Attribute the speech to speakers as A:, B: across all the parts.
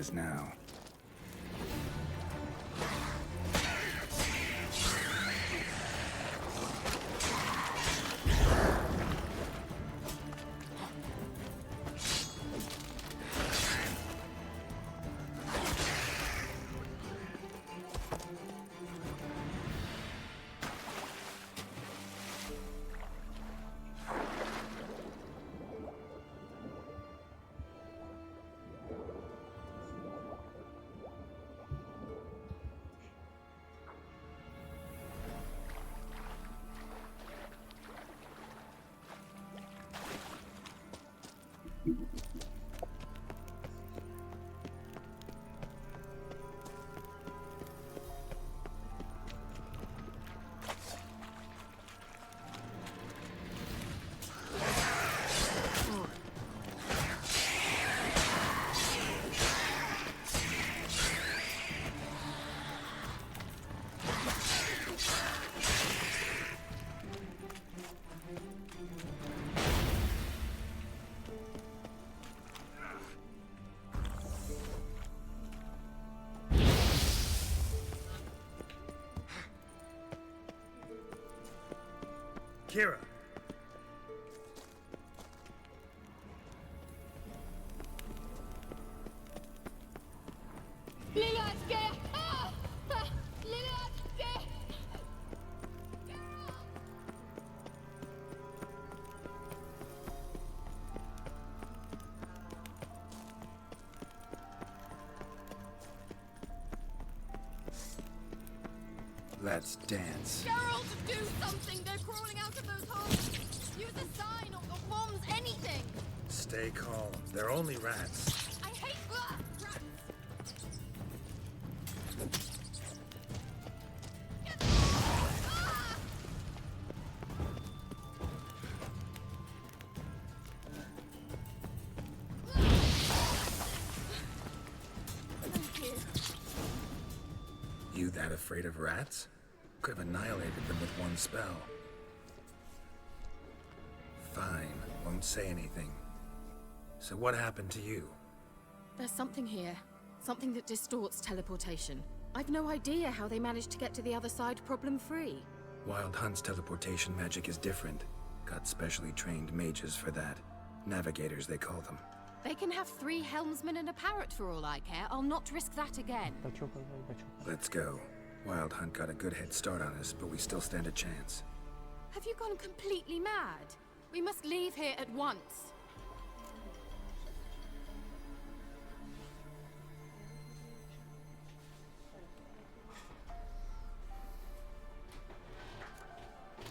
A: is now.
B: Kira!
A: Let's dance.
C: Gerald, do something! They're crawling out of those holes! Use a sign or bombs, anything!
B: Stay calm. They're only rats.
C: I hate rats! Get them! Ah! Thank you.
A: You that afraid of rats? Could have annihilated them with one spell. Fine, won't say anything. So what happened to you?
D: There's something here. Something that distorts teleportation. I've no idea how they managed to get to the other side problem-free.
A: Wild Hunt's teleportation magic is different. Got specially trained mages for that. Navigators, they call them.
D: They can have 3 helmsmen and a parrot for all I care. I'll not risk that again.
A: Let's go. Wild Hunt got a good head start on us, but we still stand a chance.
D: Have you gone completely mad? We must leave here at once.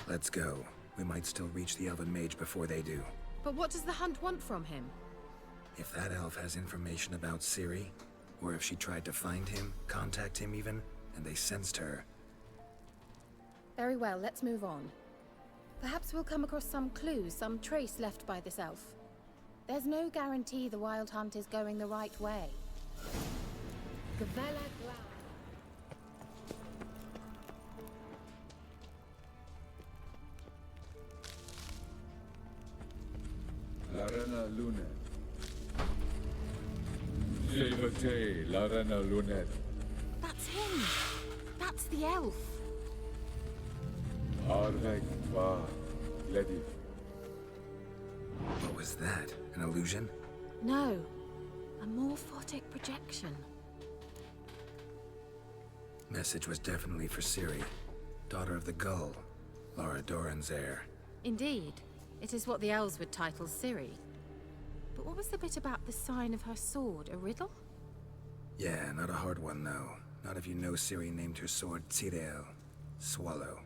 A: Let's go. We might still reach the Elven Mage before they do.
D: But what does the Hunt want from him?
A: If that elf has information about Ciri, or if she tried to find him, contact him even, and they sensed her.
D: Very well, let's move on. Perhaps we'll come across some clues, some trace left by this elf. There's no guarantee the Wild Hunt is going the right way. Gavella Gla.
E: Larena Lunet. Shevate Larena Lunet.
D: That's him! That's the elf!
E: Arvek Va Ledi.
A: What was that? An illusion?
D: No. A morphotic projection.
A: Message was definitely for Ciri, daughter of the Gull, Lara Doran's heir.
D: Indeed. It is what the elves would title Ciri. But what was the bit about the sign of her sword? A riddle?
A: Yeah, not a hard one though. Not if you know Ciri named her sword Tirel, Swallow.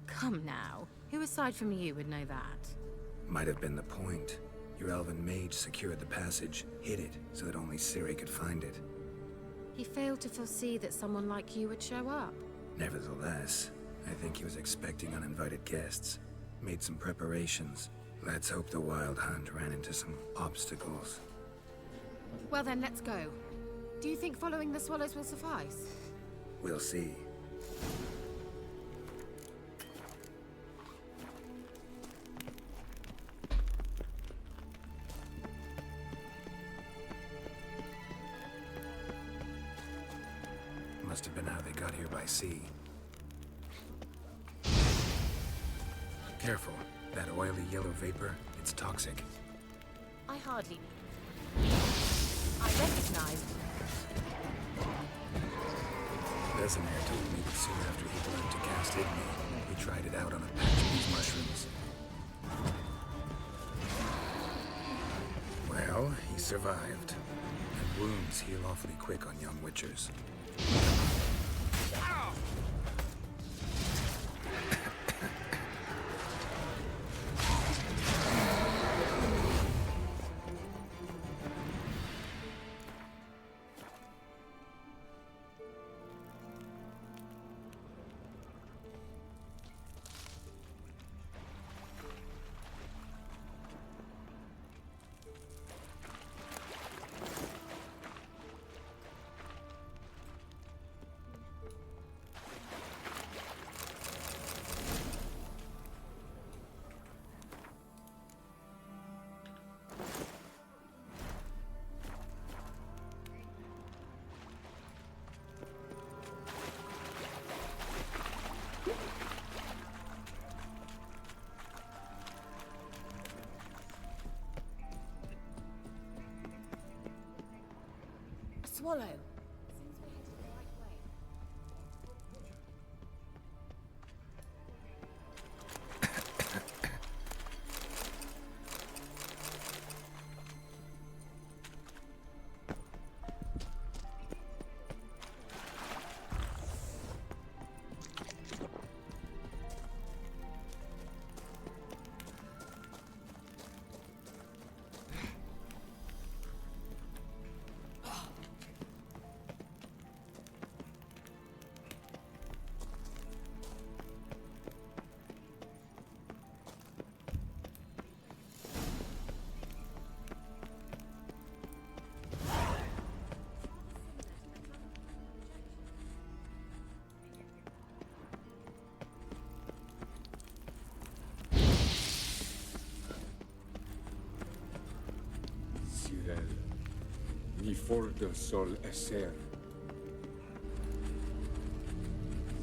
D: Come now. Who aside from you would know that?
A: Might have been the point. Your elven mage secured the passage, hid it, so that only Ciri could find it.
D: He failed to foresee that someone like you would show up.
A: Nevertheless, I think he was expecting uninvited guests. Made some preparations. Let's hope the Wild Hunt ran into some obstacles.
D: Well then, let's go. Do you think following the swallows will suffice?
A: We'll see. Must have been how they got here by sea. Careful. That oily yellow vapor, it's toxic.
D: I hardly... I recognize...
A: Vesemir told me that soon after he learned to cast Igni, he tried it out on a patch of these mushrooms. Well, he survived. And wounds heal awfully quick on young witchers.
D: Swallow. Seems we're headed the right way.
E: Sirel, ni forda sol esser.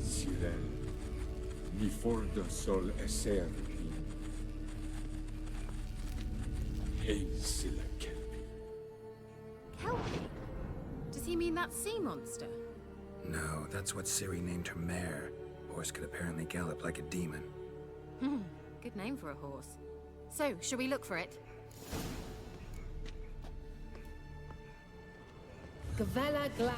E: Sirel, ni forda sol esser. Silla Kelpie.
D: Kelpie? Does he mean that sea monster?
A: No, that's what Ciri named her mare. Horse could apparently gallop like a demon.
D: Good name for a horse. So, shall we look for it? Gavella Gla.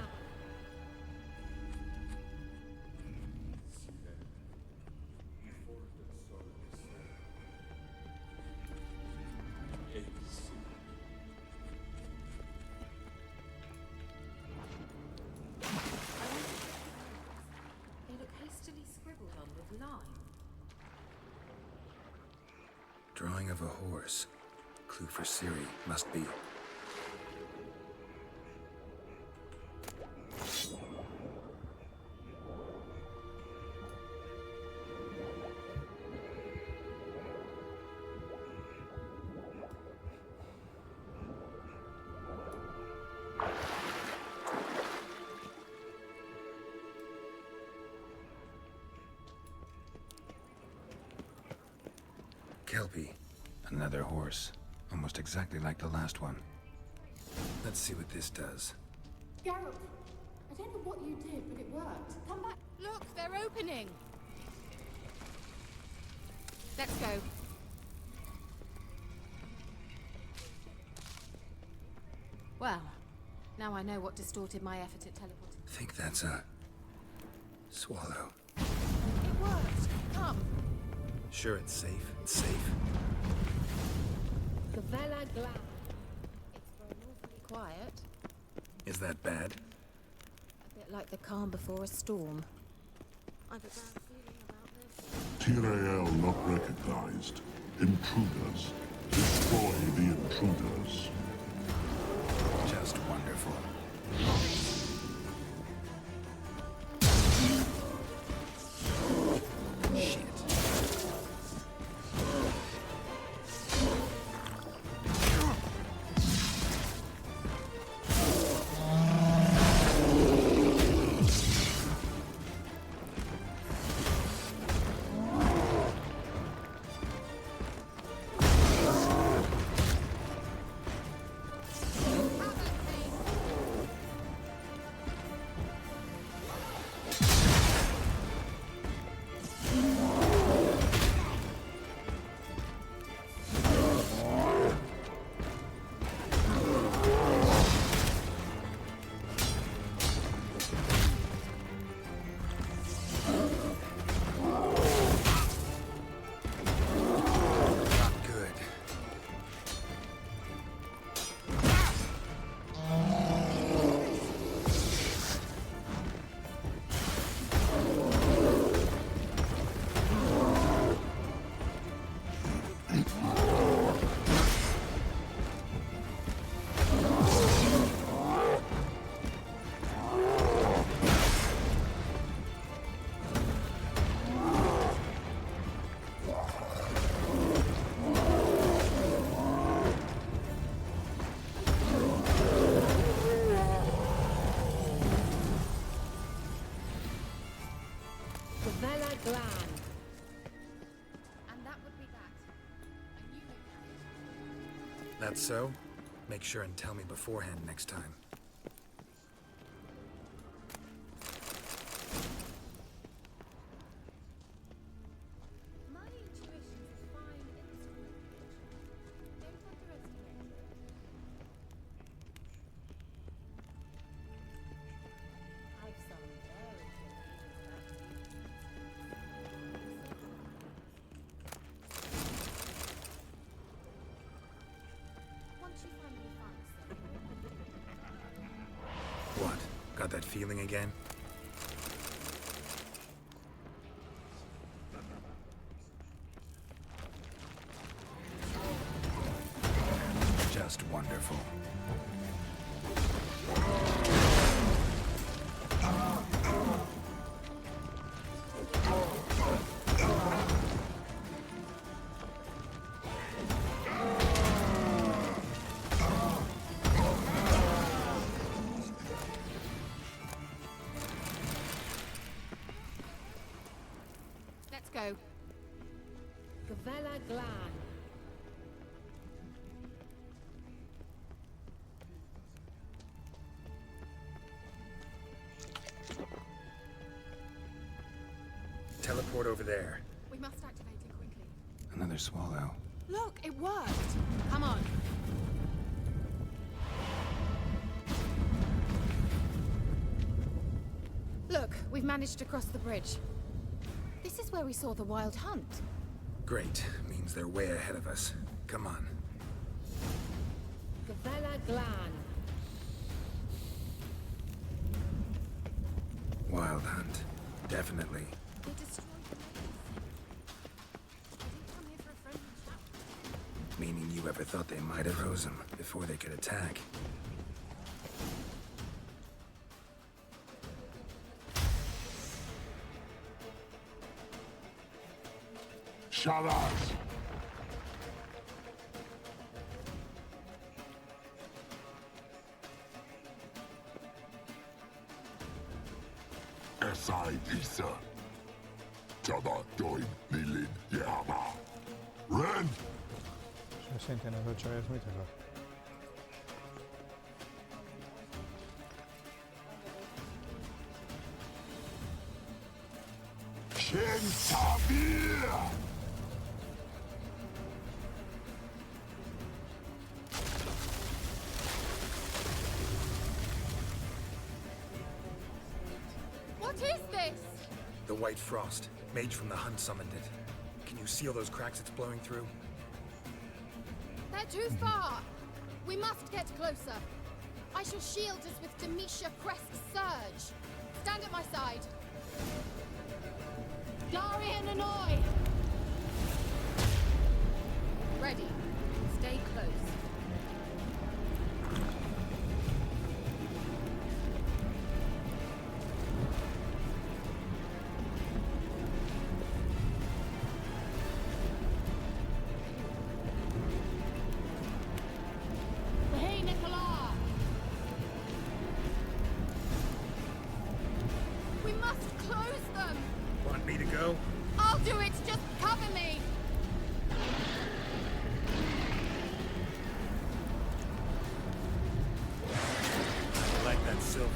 D: They look hastily scribbled on with lime.
A: Drawing of a horse. Clue for Ciri must be. Kelpie. Another horse. Almost exactly like the last one. Let's see what this does.
F: Geralt, I don't know what you did, but it worked. Come back.
C: Look, they're opening.
D: Let's go. Well, now I know what distorted my effort at teleporting.
A: Think that's a... swallow.
D: It worked. Come.
A: Sure it's safe. It's safe.
D: Gavella Gla. It's grown awfully quiet.
A: Is that bad?
D: A bit like the calm before a storm. I've a bad feeling about this.
G: Tyrael not recognized. Intruders. Destroy the intruders.
A: Just wonderful. Shit.
D: Glan. And that would be that. I knew it.
B: That's so? Make sure and tell me beforehand next time.
D: My intuition's a fine instrument. Don't underestimate it. I've some very good feelings about you. Once you finally find something.
B: What? Got that feeling again? Just wonderful.
D: Let's go. Gavella Glan.
B: Teleport over there.
C: We must activate it quickly.
A: Another swallow.
C: Look, it worked. Come on.
D: Look, we've managed to cross the bridge. This is where we saw the wild hunt.
B: Great. Means they're way ahead of us. Come on.
D: Gavella Glan.
A: Wild hunt. Definitely.
C: They destroyed the main. They didn't come here for a friendly chat.
A: Meaning you ever thought they might have froze them before they could attack?
G: Shalas! Esai Isa. Jada Doin Nilin Yama. Ren!
H: És őszintén ez a csaj, ez mit akar?
G: Shen Tabir!
C: What is this?
B: The White Frost. Mage from the hunt summoned it. Can you seal those cracks it's blowing through?
C: They're too far. We must get closer. I shall shield us with Demetia Crest's surge. Stand at my side. Darian Annoy!
D: Ready. Stay close.
C: Hey, Nicola! We must close them!
B: Want me to go?
C: I'll do it! Just cover me!
B: I like that silver.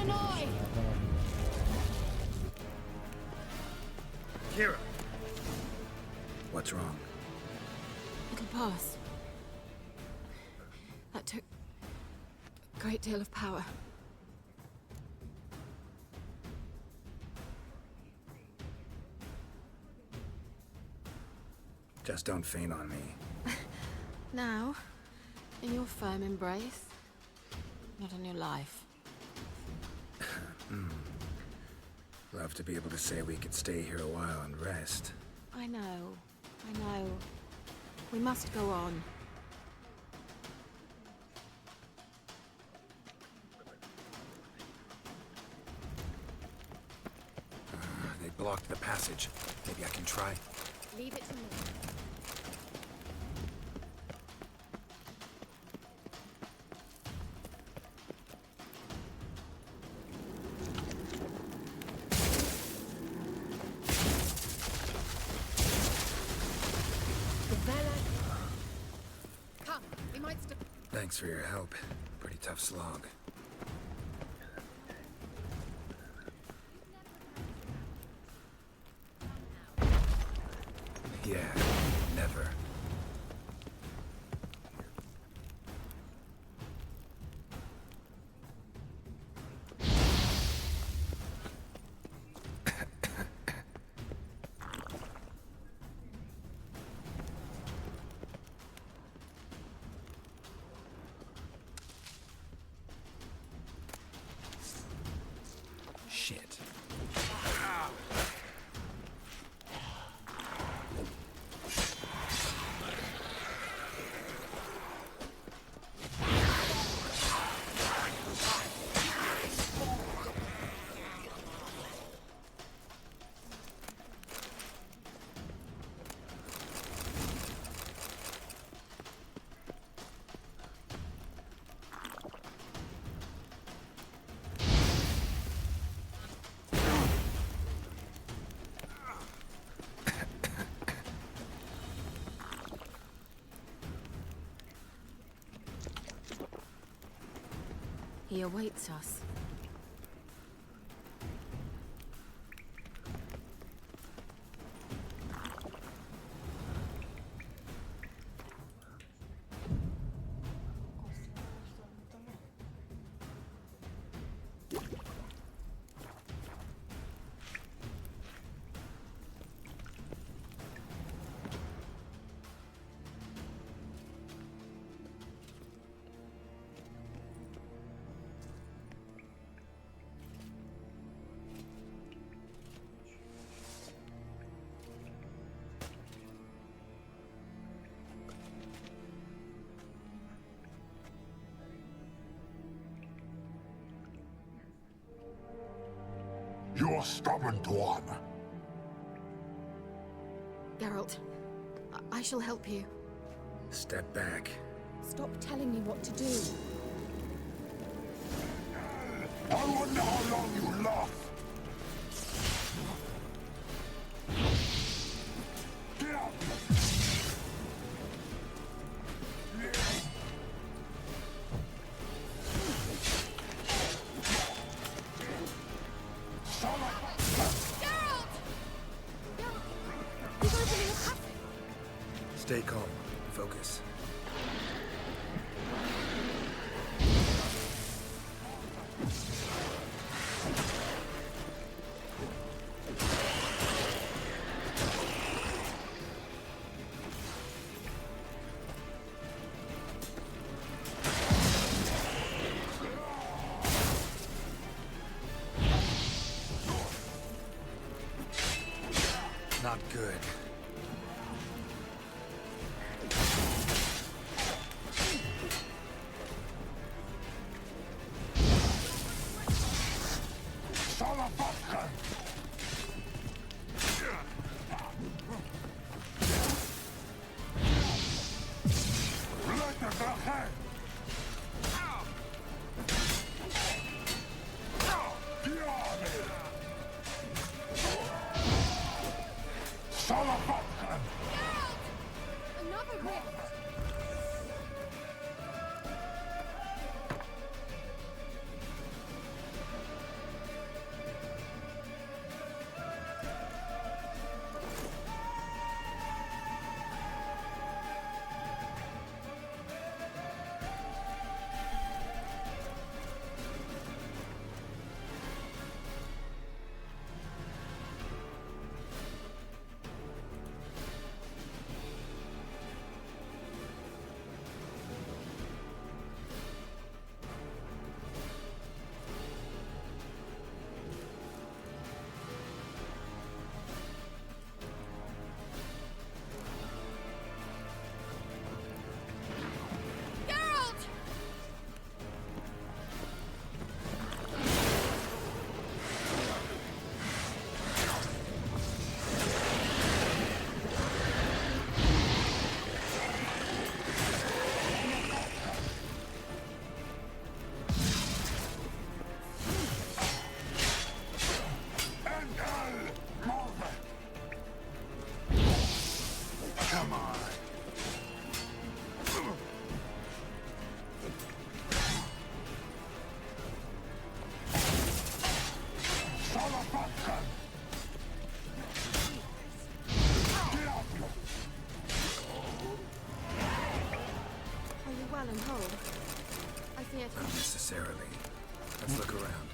C: annoy!
B: Kira!
A: What's wrong?
D: It'll pass. That took a great deal of power.
A: Just don't faint on me.
D: Now, in your firm embrace, not in your life.
A: Love to be able to say we could stay here a while and rest.
D: I know. We must go on.
B: They blocked the passage. Maybe I can try.
C: Leave it to me. Come, we might still.
A: Thanks for your help. Pretty tough slog. Yeah, never. Shit.
D: He awaits us.
G: You're stubborn, Tuan.
D: Geralt, I shall help you.
A: Step back.
D: Stop telling me what to do.
G: I wonder how long you last. Get out!
B: Stay calm. Focus. Not good.
G: Son of
B: necessarily. Let's look around.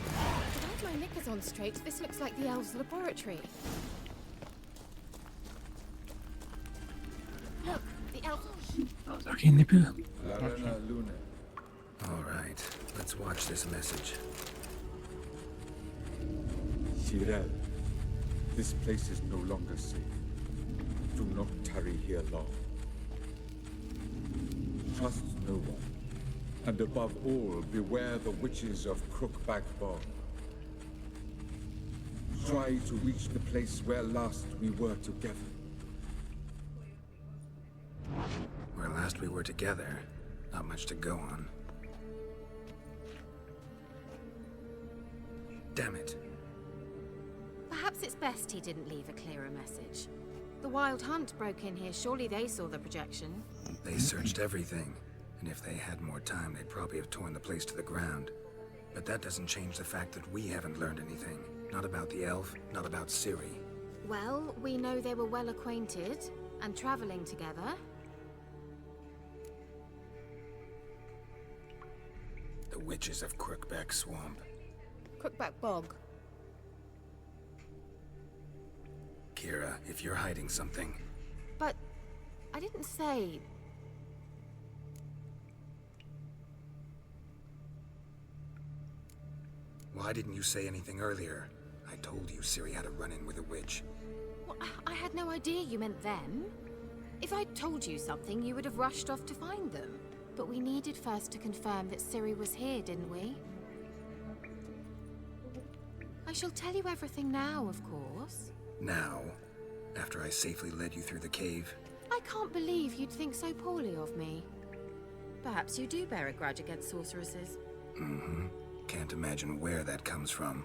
D: If I have my knickers on straight, this looks like the elves' laboratory. Look, the elf...
I: Oké, nipő.
E: Larena Luna.
A: All right, let's watch this message.
E: Cyril, this place is no longer safe. Do not tarry here long. Trust no one. And above all, beware the witches of Crookback Bog. Try to reach the place where last we were together.
A: Where last we were together, not much to go on. Damn it.
D: Perhaps it's best he didn't leave a clearer message. The Wild Hunt broke in here. Surely they saw the projection.
A: They searched everything, and if they had more time, they'd probably have torn the place to the ground. But that doesn't change the fact that we haven't learned anything. Not about the elf, not about Ciri.
D: Well, we know they were well acquainted and traveling together.
A: The witches of Crookback Swamp.
D: Crookback Bog.
A: Kira, if you're hiding something...
D: But I didn't say...
A: Why didn't you say anything earlier? I told you Ciri had a run-in with a witch.
D: Well, I had no idea you meant them. If I'd told you something, you would have rushed off to find them. But we needed first to confirm that Ciri was here, didn't we? I shall tell you everything now, of course.
A: Now, after I safely led you through the cave.
D: I can't believe you'd think so poorly of me. Perhaps you do bear a grudge against sorceresses.
A: Mm-hmm. Can't imagine where that comes from.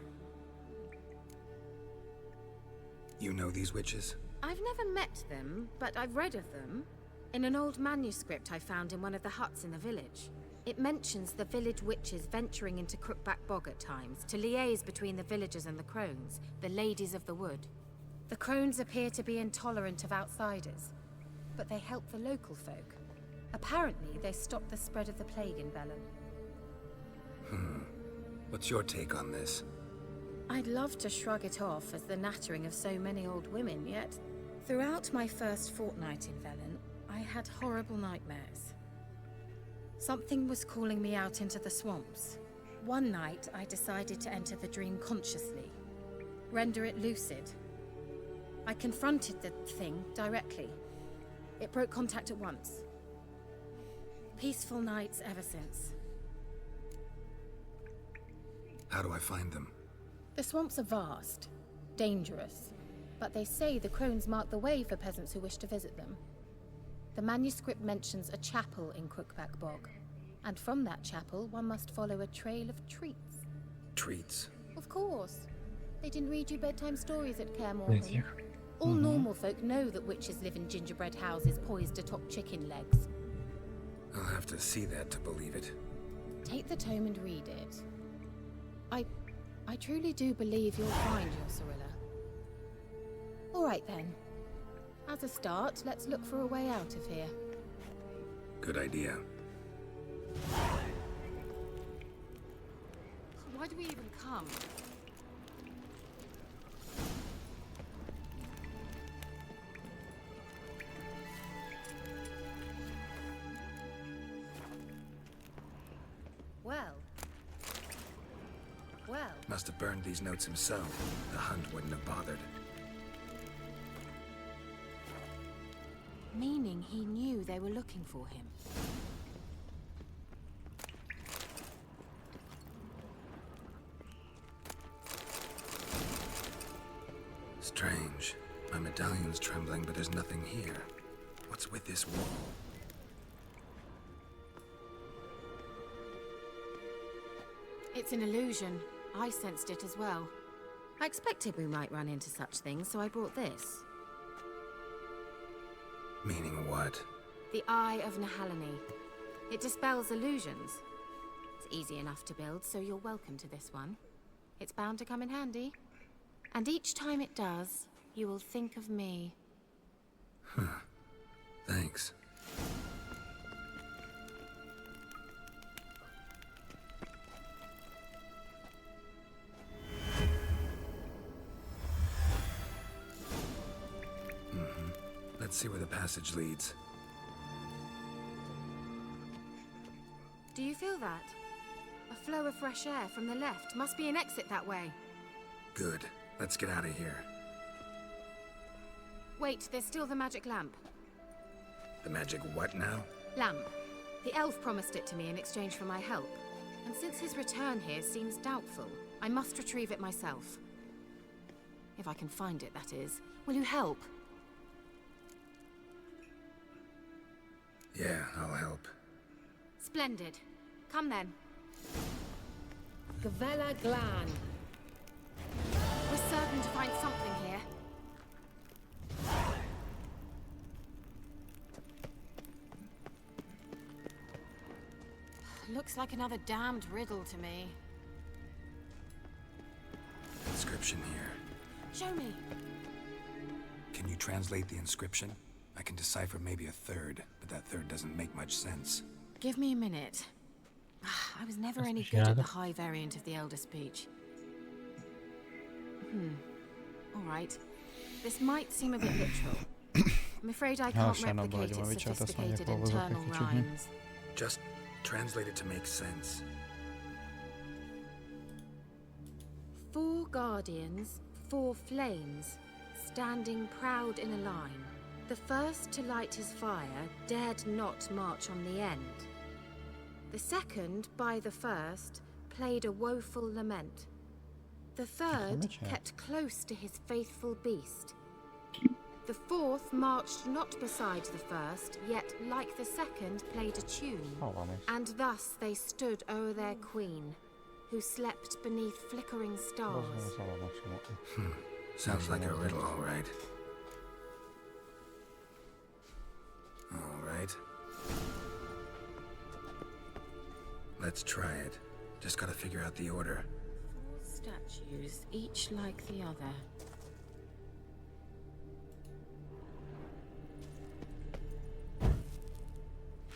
A: You know these witches?
D: I've never met them, but I've read of them. In an old manuscript I found in one of the huts in the village. It mentions the village witches venturing into Crookback Bog at times to liaise between the villagers and the crones, the ladies of the wood. The crones appear to be intolerant of outsiders, but they help the local folk. Apparently, they stopped the spread of the plague in Velen.
A: What's your take on this?
D: I'd love to shrug it off as the nattering of so many old women, yet throughout my first fortnight in Velen, I had horrible nightmares. Something was calling me out into the swamps. One night, I decided to enter the dream consciously, render it lucid. I confronted the thing directly. It broke contact at once. Peaceful nights ever since.
A: How do I find them?
D: The swamps are vast, dangerous, but they say the crones mark the way for peasants who wish to visit them. The manuscript mentions a chapel in Crookback Bog, and from that chapel one must follow a trail of treats.
A: Treats?
D: Of course. They didn't read you bedtime stories at Kaer
I: Weet
D: Morhen.
I: je.
D: All normal folk know that witches live in gingerbread houses poised atop chicken legs.
A: I'll have to see that to believe it.
D: Take the tome and read it. I truly do believe you'll find your Cirilla. All right then. As a start, let's look for a way out of here.
A: Good idea.
D: Why do we even come? Well.
A: Must have burned these notes himself. The Hunt wouldn't have bothered.
D: Meaning he knew they were looking for him.
A: Strange. My medallion's trembling, but there's nothing here. What's with this wall?
D: It's an illusion. I sensed it as well. I expected we might run into such things, so I brought this.
A: Meaning what?
D: The Eye of Nahalani. It dispels illusions. It's easy enough to build, so you're welcome to this one. It's bound to come in handy. And each time it does, you will think of me.
A: Thanks. Let's see where the passage leads.
D: Do you feel that? A flow of fresh air from the left. Must be an exit that way.
A: Good. Let's get out of here.
D: Wait, there's still the magic lamp.
A: The magic what now?
D: Lamp. The elf promised it to me in exchange for my help. And since his return here seems doubtful, I must retrieve it myself. If I can find it, that is. Will you help?
A: Yeah, I'll help.
D: Splendid. Come then. Gavella Glan. We're certain to find something here. Looks like another damned riddle to me.
A: Inscription here.
D: Show me.
A: Can you translate the inscription? I can decipher maybe a third, but that third doesn't make much sense.
D: Give me a minute. I was never any good at the high variant of the Elder Speech. All right. This might seem a bit literal. I'm afraid I can't replicate its sophisticated internal rhymes.
A: Just translate it to make sense.
D: 4 guardians, 4 flames, standing proud in a line. The first to light his fire dared not march on the end. The second, by the first, played a woeful lament. The third kept close to his faithful beast. The fourth marched not beside the first, yet, like the second, played a tune. And thus they stood o'er their queen, who slept beneath flickering stars.
A: Sounds like a riddle, all right. All right. Let's try it. Just gotta figure out the order.
D: 4 statues, each like the other.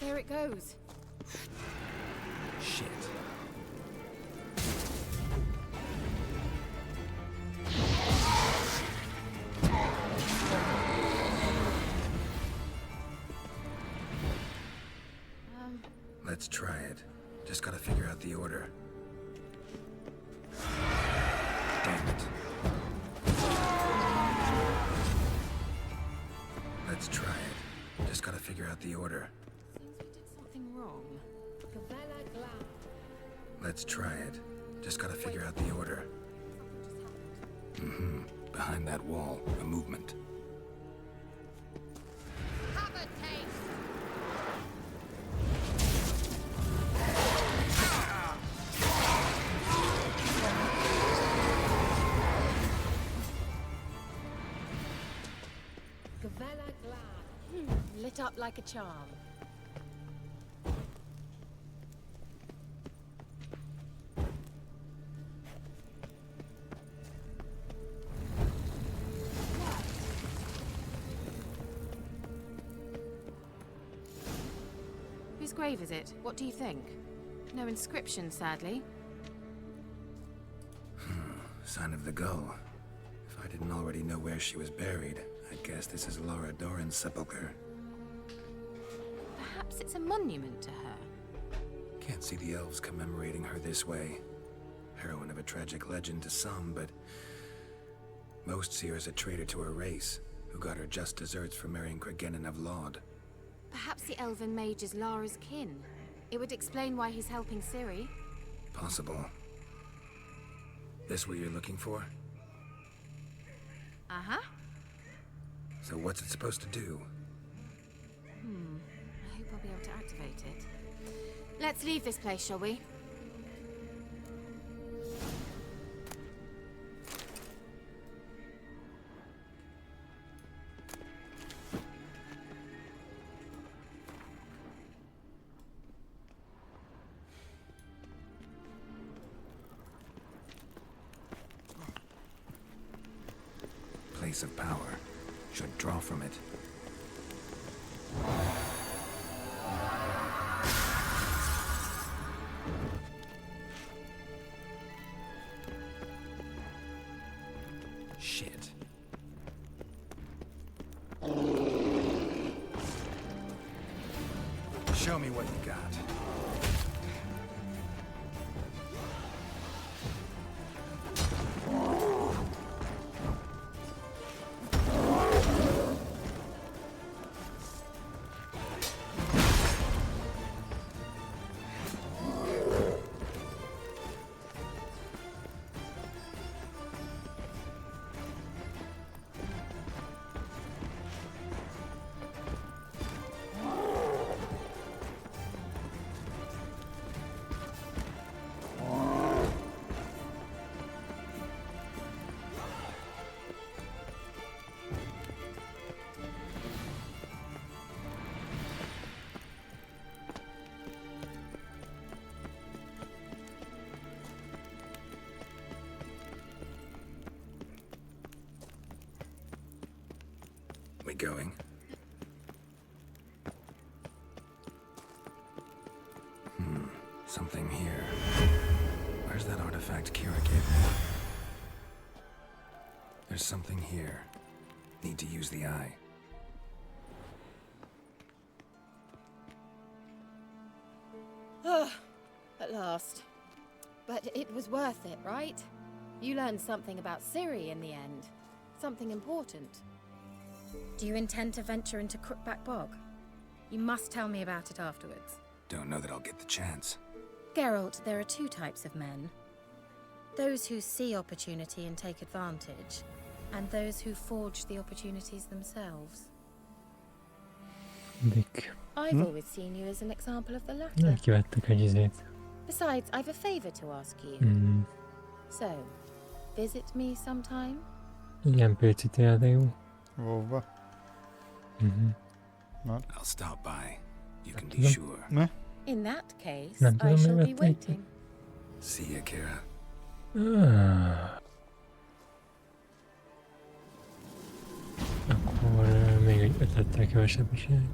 D: There it goes.
A: Shit. Let's try it. Just gotta figure out the order. Damn it. Let's try it. Just gotta figure out the order.
D: Seems we did something wrong. Gavella Glan.
A: Let's try it. Just gotta figure out the order. Behind that wall, a movement.
C: Have a taste.
D: Gavella Glan. Lit up like a charm. Whose grave is it? What do you think? No inscription, sadly.
A: Sign of the gull. If I didn't already know where she was buried, I'd guess this is Laura Doran's sepulcher.
D: Perhaps it's a monument to her.
A: Can't see the elves commemorating her this way. Heroine of a tragic legend to some, but most see her as a traitor to her race, who got her just deserts for marrying Cregennan of Laud.
D: Perhaps the elven mage is Lara's kin. It would explain why he's helping Ciri.
A: Possible. This what you're looking for?
D: Uh-huh.
A: So what's it supposed to do?
D: I hope I'll be able to activate it. Let's leave this place, shall we?
A: Place of power. Should draw from it. Shit.
B: Show me what you got.
A: We going? Something here. Where's that artifact Kira gave me? There's something here. Need to use the eye.
D: At last. But it was worth it, right? You learned something about Ciri in the end. Something important. Do you intend to venture into Crookback Bog? You must tell me about it afterwards.
A: Don't know that I'll get the chance.
D: Geralt, there are two types of men. Those who see opportunity and take advantage, and those who forge the opportunities themselves.
I: Dick.
D: I've always seen you as an example of the latter.
I: Kivettek egy izét.
D: Besides, I've a favor to ask you. So, visit me sometime?
I: Igen, Pilci, tényleg jó.
H: WoW-ba?
A: I'll stop by. You can be sure.
H: Ne?
D: In that case,
I: Nem
D: I
I: tudom,
D: shall
I: mi
D: be
I: lett
D: waiting.
A: See ya, Kira.
I: Akkor még egy ötlettel kevesebb is jön.